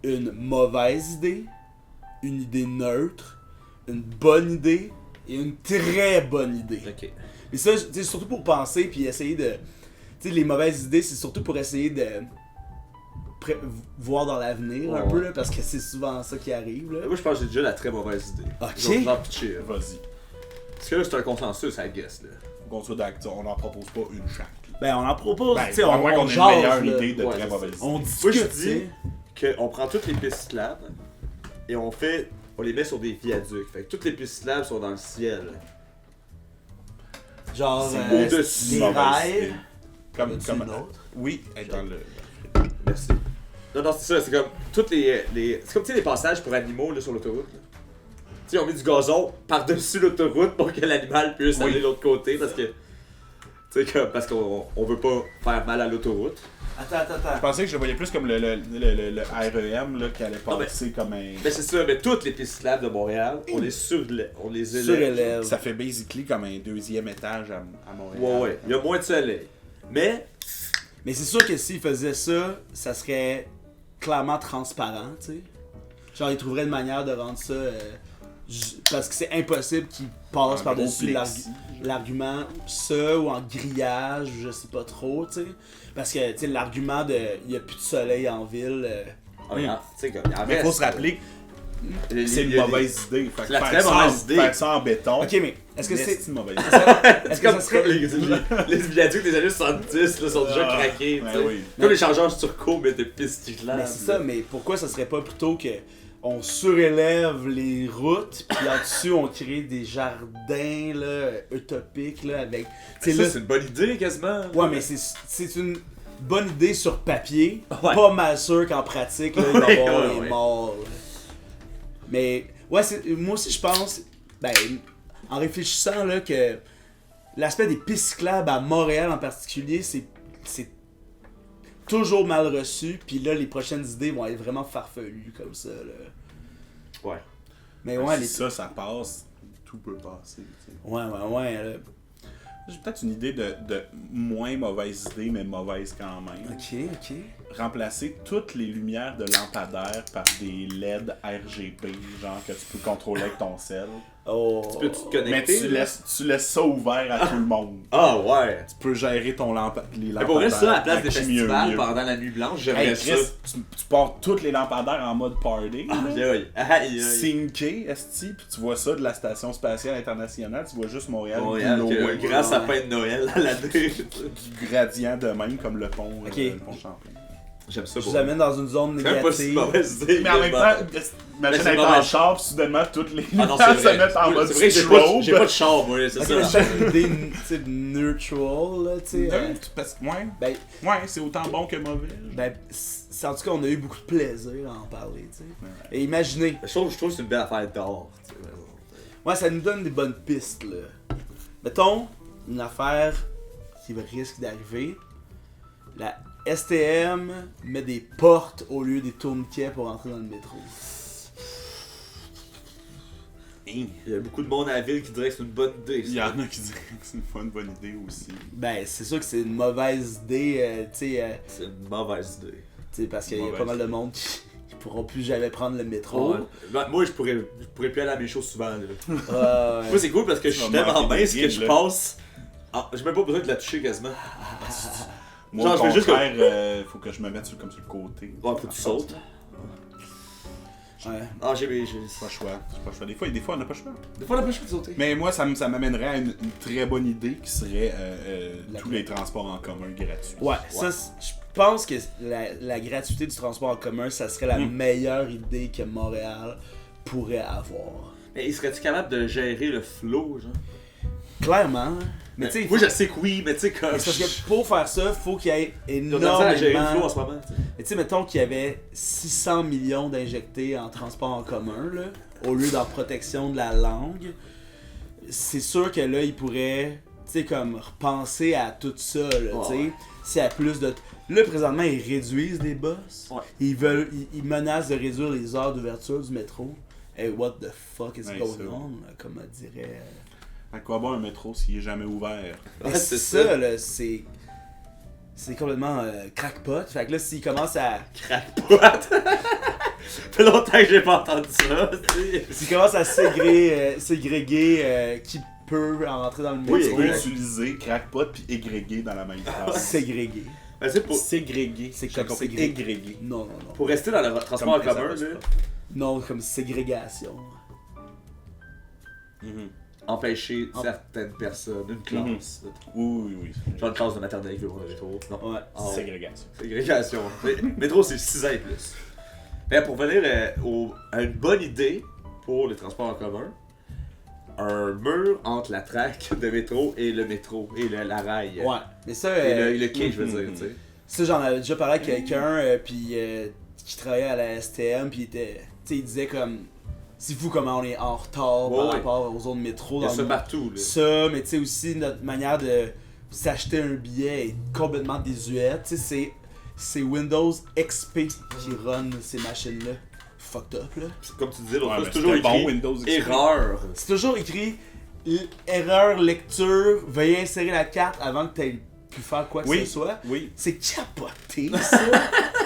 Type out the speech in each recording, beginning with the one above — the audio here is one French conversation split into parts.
une mauvaise idée, une idée neutre, une bonne idée et une très bonne idée. Ok. Mais ça, c'est surtout pour penser puis essayer de... Tu sais, les mauvaises idées, c'est surtout pour essayer de voir dans l'avenir un peu, là, parce que c'est souvent ça qui arrive. Là. Moi, je pense que j'ai déjà la très mauvaise idée. Ok. Je vais en pitcher. Vas-y. Parce que là, c'est un consensus, I guess. Là. Qu'on soit d'accord, on n'en propose pas une chaque. Ben, on en propose, Ben, tu sais, à moins qu'on ait une jase, meilleure là. idée de Ouais, très c'est mauvaise On idée. discute, Moi, je tu sais. dis qu'on prend toutes les pistes cyclables et on les met sur des viaducs. Fait que toutes les pistes cyclables sont dans le ciel. Genre, C'est au-dessus. des Mauvaise rails. idée. Comme Une autre. Oui, être dans le. Merci. Non, c'est ça, c'est comme toutes les c'est comme, tu sais, les passages pour animaux là, sur l'autoroute. là. Tu sais, on met du gazon par-dessus l'autoroute pour que l'animal puisse aller de l'autre côté parce que. Tu sais, parce qu'on veut pas faire mal à l'autoroute. Attends. Je pensais que je le voyais plus comme le REM là, qui allait passer comme un. Mais c'est ça, mais toutes les pistes cyclables de Montréal, on les élève. Surélève. Ça fait basically comme un deuxième étage à Montréal. Ouais. Il y a moins de soleil. Mais. Mais c'est sûr que s'ils faisaient ça, ça serait clairement transparent, tu sais. Genre, ils trouveraient une manière de rendre ça... parce que c'est impossible qu'ils passent Un par-dessus gros plexi, l'argument, ça, ou en grillage, ou je sais pas trop, tu sais. Parce que, tu sais, l'argument de « il y a plus de soleil en ville Regarde, tu sais, comme. Mais il faut se rappeler que c'est une mauvaise idée. Fait que C'est la faire très ça mauvaise en- idée. Faire ça en béton. Ok, mais est-ce que c'est... une mauvaise idée. Est-ce que ça serait... les viaducs des années 70 là, sont déjà Ah, craqués. ben tu sais. oui. Comme les changeurs turco, mais de pistes cyclables. Mais c'est ça, mais pourquoi ça serait pas plutôt que on surélève les routes, puis en dessous on crée des jardins là, utopiques là, avec. C'est là, une bonne idée quasiment. ouais, mais c'est une bonne idée sur papier, Ouais. pas mal sûr qu'en pratique là, il va y avoir Ouais, des ouais. morts. là. Mais ouais, moi aussi je pense, ben, en réfléchissant là que l'aspect des pistes cyclables à Montréal en particulier, c'est toujours mal reçu, puis là les prochaines idées vont être vraiment farfelues comme ça là. Ouais. Mais ouais, Si ça passe, tout peut passer. Tu sais. ouais, là. J'ai peut-être une idée de moins mauvaise idée, mais mauvaise quand même. Ok. Remplacer toutes les lumières de lampadaire par des LED RGB, genre que tu peux contrôler avec ton cell. Oh. Peux-tu te Mais connecter? tu là? laisses ça ouvert à tout le monde. Ah ouais. Tu peux gérer les Mais lampadaires. pour vrai, ça, à la place des avec mieux, festivals mieux. pendant la nuit blanche, j'aimerais Hey ça. Chris, tu pars toutes les lampadaires en mode party. Aïe aïe. Aïe aïe. 5K, esti, puis tu vois ça de la Station Spatiale Internationale, tu vois juste Montréal, Montréal, puis que l'eau, grand sapin de Noël à l'année. du gradient de même comme le pont, Ok. le pont Champlain. J'aime ça Je pour vous amène dans une zone C'est même pas si négative. mauvaise idée. Mais en même quasiment. temps, Mais imagine c'est être en mauvais. char, puis soudainement toutes les Ah non, lumières c'est se vrai. mettent en mode C'est vrai que j'ai pas de strobe. char, moi, c'est Ok, ça. mais c'est une idée tu sais, neutral, là, tu sais. Neutre, parce que ouais, Ben, c'est autant bon que mauvais. en tout cas, on a eu beaucoup de plaisir à en parler, tu sais. Et imaginez, Je trouve que c'est une belle affaire d'or. tu sais. ouais, ça nous donne des bonnes pistes, là. Mettons, une affaire qui risque d'arriver. La STM met des portes au lieu des tourniquets pour entrer dans le métro. Il y a beaucoup de monde à la ville qui dirait que c'est une bonne idée. Il y en a qui diraient que c'est une bonne idée aussi. Ben, c'est sûr que c'est une mauvaise idée, tu sais, C'est une mauvaise idée. parce qu'il y a Mauvaise pas mal de monde qui pourront plus jamais prendre le métro. Ouais. Ben, moi, je pourrais plus aller à mes shows souvent. Là. Ouais. Moi, c'est cool parce que je suis vas tellement manquer mince des que gigs, je là. passe. Ah, j'ai même pas besoin de la toucher quasiment. Moi, Genre, au je fais juste contraire, faut que je me mette comme sur le côté. Ouais, faut que tu sautes. Ouais. Ah, j'ai. Pas le choix. C'est pas le choix. Des fois, on n'a pas le choix. Des fois, on a pas le choix de sauter. Mais moi, ça m'amènerait à une très bonne idée qui serait La- tous les transports en commun gratuits. Ouais, ça, je pense que la gratuité du transport en commun, ça serait la meilleure idée que Montréal pourrait avoir. Mais serais-tu capable de gérer le flow, genre? Clairement. hein. Mais tu sais, moi, je sais que oui, mais tu sais, comme. mais c'est parce que pour faire ça, faut qu'il y ait J'ai à gérer le flow en énormément... ce moment, tu sais. Mais tu sais, mettons qu'il y avait 600 millions d'injectés en transport en commun, là, au lieu d'en protection de la langue, c'est sûr que là, ils pourraient, tu sais, comme repenser à tout ça, là, tu sais. Ouais. S'il y a plus de... Là, présentement, ils réduisent les bus. Ouais. Ils menacent de réduire les heures d'ouverture du métro. Hey, what the fuck is Ouais, going ça. on? Comme on dirait... À quoi bon un métro s'il est jamais ouvert? Mais Ouais, c'est c'est ça, là, c'est complètement crackpot. Fait que là, s'ils commencent à... Crackpot! fait longtemps que j'ai pas entendu ça, tu sais. S'il commence à ségréguer qui peut rentrer dans le métro. Oui, Tu peux exact. utiliser crackpot puis égréguer dans la même phrase. Ségréguer. Ben, c'est pour, Ségréguer. C'est J'ai comme compris. ségréguer. Égréguer. Non, non, non. pour rester dans le transport en Comme commun, les là, Non, comme ségrégation. Mhm. empêcher certaines personnes, une classe. Oui, oui, oui. Genre une classe de maternelle qui veut prendre le métro. Non. Ouais. En haut. Ségrégation. Ségrégation. Métro, c'est 6 ans et plus. Mais pour venir à une bonne idée pour les transports en commun, un mur entre la traque de métro et le métro, et la rail. Ouais. Mais ça, Et le quai, je veux dire, tu sais. ça j'en avais déjà parlé avec quelqu'un qui travaillait à la STM, puis il disait comme. C'est fou comment on est en retard Ouais, par ouais. rapport aux autres métros. Il y a dans ça le- partout, là. Ça, mais tu sais aussi notre manière de s'acheter un billet est complètement désuète. Tu sais, c'est Windows XP qui run ces machines-là. Fucked up là. C'est comme tu disais l'autre Ouais, fois, mais c'est toujours c'était écrit bon, Windows XP. erreur. C'est toujours écrit erreur lecture, veuillez insérer la carte avant que tu aies pu faire quoi que Oui. ce soit. Oui. C'est capoté ça.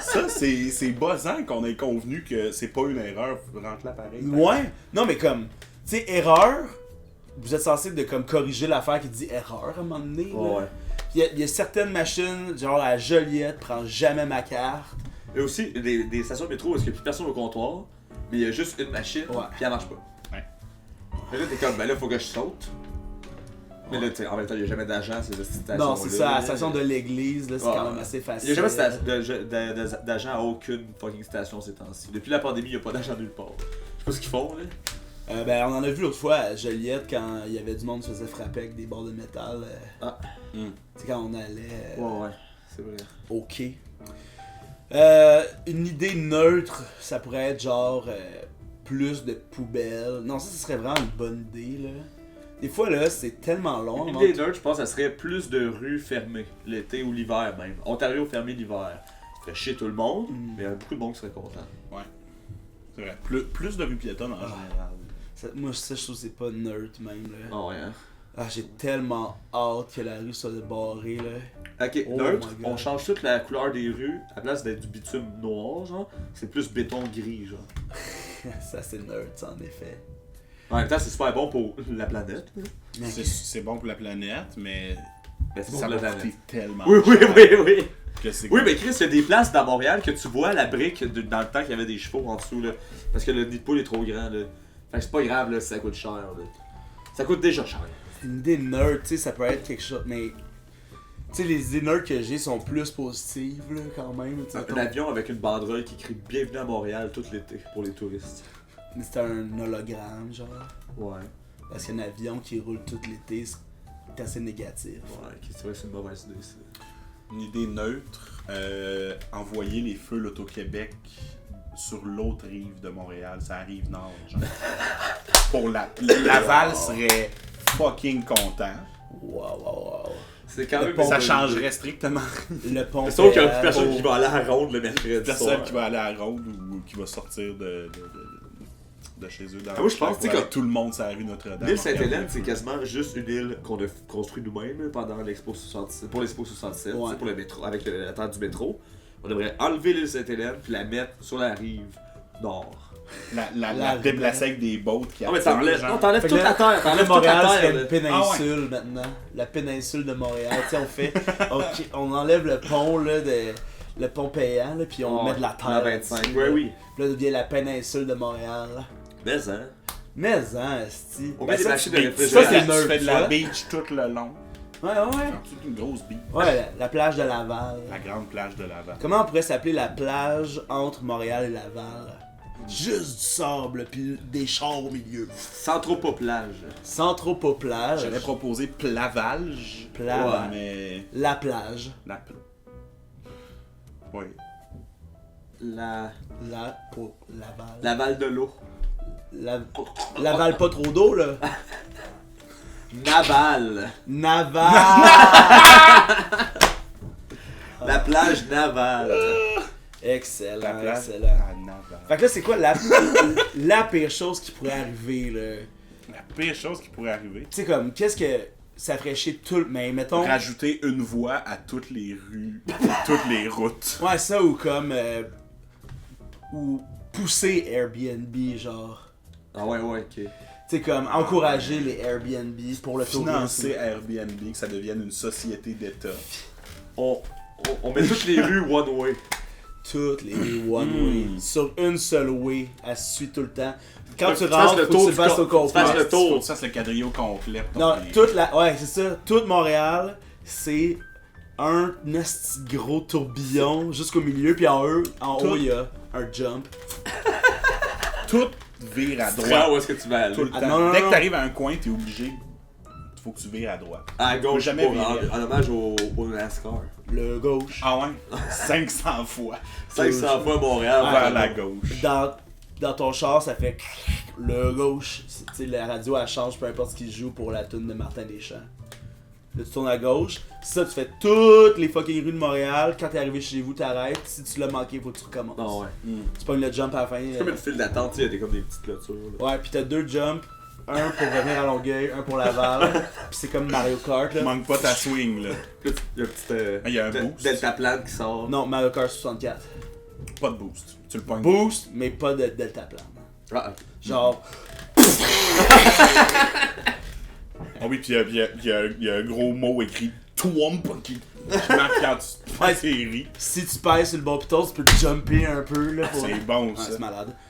Ça, c'est buzzant qu'on ait convenu que c'est pas une erreur. Rentre-la pareil. Ouais. Non mais comme, tu sais, erreur, vous êtes censé de comme corriger l'affaire qui dit erreur à un moment donné. là. Ouais. Puis il y a certaines machines, genre la Joliette, prend jamais ma carte. Et aussi, des stations de métro où il n'y a plus personne au comptoir, mais il y a juste une machine, Ouais. puis elle marche pas. Ouais. Et là, t'es comme, ben là, faut que je saute. Mais là, tu sais, en même temps, il n'y a jamais d'agent, c'est cette station. Non, c'est ça, à la station de l'église, là, c'est Ouais. quand même assez Il facile. n'y a jamais d'agent à aucune fucking station ces temps-ci. Depuis la pandémie, il n'y a pas d'agent nulle part. Je sais pas ce qu'ils font, là. Ben, on en a vu l'autre fois à Joliette quand il y avait du monde qui se faisait frapper avec des barres de métal. Ah. Tu sais, quand on allait Ouais, c'est vrai. au quai. Une idée neutre, ça pourrait être genre plus de poubelles. Non, ça serait vraiment une bonne idée, là. Des fois, là, c'est tellement long. Une idée neutre, je pense, ça serait plus de rues fermées, l'été ou l'hiver même. Ontario fermé l'hiver. Ça ferait chier tout le monde, mais il y a beaucoup de monde qui serait content. C'est vrai. Plus de rues piétonnes en général. Moi, ça, je trouve que c'est pas neutre, même, là. Ah ouais, hein. Ah, j'ai tellement hâte que la rue soit barrée, là. Ok, Oh neutre, my God. on change toute la couleur des rues. À la place d'être du bitume noir, genre, c'est plus béton gris, genre. Ça, c'est neutre, ça, en effet. En même temps, c'est super bon pour la planète. là. Mais- C'est bon pour la planète, mais Ben, c'est bon ça pour la va planète. coûter tellement Oui, oui, cher oui, oui. que c'est... Oui, mais Chris, il y a des places dans Montréal que tu vois la brique dans le temps qu'il y avait des chevaux en dessous, là. Parce que le nid de poule est trop grand, là. Fait que c'est pas grave, là, si ça coûte cher, là. Ça coûte déjà cher. C'est une idée nerd, tu sais, ça peut être quelque chose, mais. Tu sais, les idées nerds que j'ai sont plus positives, là, quand même. tu sais, Un avion avec une banderole qui crie Bienvenue à Montréal tout l'été pour les touristes. Mais c'est un hologramme, genre. Ouais. Parce qu'un avion qui roule tout l'été, c'est assez négatif. Ouais, c'est vrai, c'est une mauvaise idée, ça. Une idée neutre, envoyer les feux l'Auto-Québec sur l'autre rive de Montréal, ça arrive nord, genre. Pour Laval serait fucking content. Wow. C'est quand Le même. pont Ça de- changerait strictement Le pont. Sauf qu'il y a plus Péage. personne qui va aller à la ronde le mercredi. personne soir. qui va aller à la ronde ou qui va sortir de chez eux. Dans Ah, moi, je pense, pour tu sais, aller comme- tout le monde sur la rue Notre-Dame. L'île Sainte-Hélène, regarder c'est les feux. quasiment juste une île qu'on a construite nous-mêmes pendant l'Expo 67, pour l'Expo 67, Ouais. tu sais, pour le métro, avec la terre du métro. On devrait enlever l'île Sainte-Hélène puis la mettre sur la rive nord. La déplacer avec des boats qui Non, mais attirent les t'enlèves gens. t'enlèves Fait toute que la terre, là, t'enlèves toute Montréal la serait terre. une là. péninsule maintenant. La péninsule de Montréal. Tu sais, on fait. Ok, on enlève le pont, là, le pont payant, là, puis on Ouais, met de la terre. la 25, là-dessus, ouais, là. oui. Puis là, devient la péninsule de Montréal. Mais, hein. Mais, hein, esti. On Ben, met des ça, machines de Puis réfrigération. ça, c'est tu neutre, fais de ça. la beach tout le long. Ouais. C'est une grosse beach. Ouais, la plage de Laval. La grande plage de Laval. Comment on pourrait s'appeler la plage entre Montréal et Laval? Juste du sable, puis des chars au milieu. Sans trop pas plage. Sans trop aux plages. J'avais proposé Plavalge. Plaval. Mais. La plage. Oui. La Pour Laval. Laval de l'eau. Laval pas trop d'eau, là. Naval. Naval! La plage Naval. Excellent, La plage excellent. à Naval. Fait que là, c'est quoi la pire chose qui pourrait arriver, là? La pire chose qui pourrait arriver. Tu sais, comme, qu'est-ce que ça ferait chier tout le... Mais mettons... Rajouter une voie à toutes les rues, toutes les routes. Ouais, ça, ou comme... ou pousser Airbnb, genre. Ah ouais, ok. Tu sais, comme encourager les Airbnb pour le Financer tourisme. Airbnb, que ça devienne une société d'État. On met toutes les rues one way. Toutes les one way. Sur une seule way, elle se suit tout le temps. Quand Faut tu que tu fasses rentres, le faut tour que tu du fasses au corps. Tu fasses complet. le tour. Faut que ça, c'est le quadrillon complet. pour Non, les- toute la. Ouais, c'est ça. Toute Montréal, c'est un esti gros tourbillon jusqu'au milieu, puis en haut, il y a un jump. Tout vire à Tu vois droite. où est-ce que tu vas aller. Tout le Ah, temps. non, Dès non. que t'arrives à un coin, t'es obligé. Faut que tu vires à droite. À gauche, jamais pour virer. en hommage au NASCAR. Le gauche. Ah ouais? 500 fois. 500 fois Montréal. Ah, Vers vers la gauche. Dans ton char, ça fait le gauche. Tu sais, la radio, elle change peu importe ce qu'il joue pour la tune de Martin Deschamps. Là, tu tournes à gauche. Ça, tu fais toutes les fucking rues de Montréal. Quand t'es arrivé chez vous, t'arrêtes. Si tu l'as manqué, faut que tu recommences. Non, ouais. Tu pognes le jump à la fin. C'est comme une file d'attente, tu sais, il y a comme des petites clôtures. Là. Ouais, pis t'as 2 jumps. Un pour revenir à Longueuil, un pour Laval. Pis c'est comme Mario Kart, là. Manque pas ta swing, là. Puis là, il y a un petit. Il y a un boost. Deltaplane qui sort. Non, Mario Kart 64. Pas de boost. Tu le pognes. Boost, mais pas de deltaplane. Ah, Genre, Ah oui, pis il y a un gros mot écrit Twomp qui marque quand tu fais série. si tu pèses sur le bon piton, tu peux jumper un peu, là. Pour... C'est bon, Ouais, ça. c'est malade.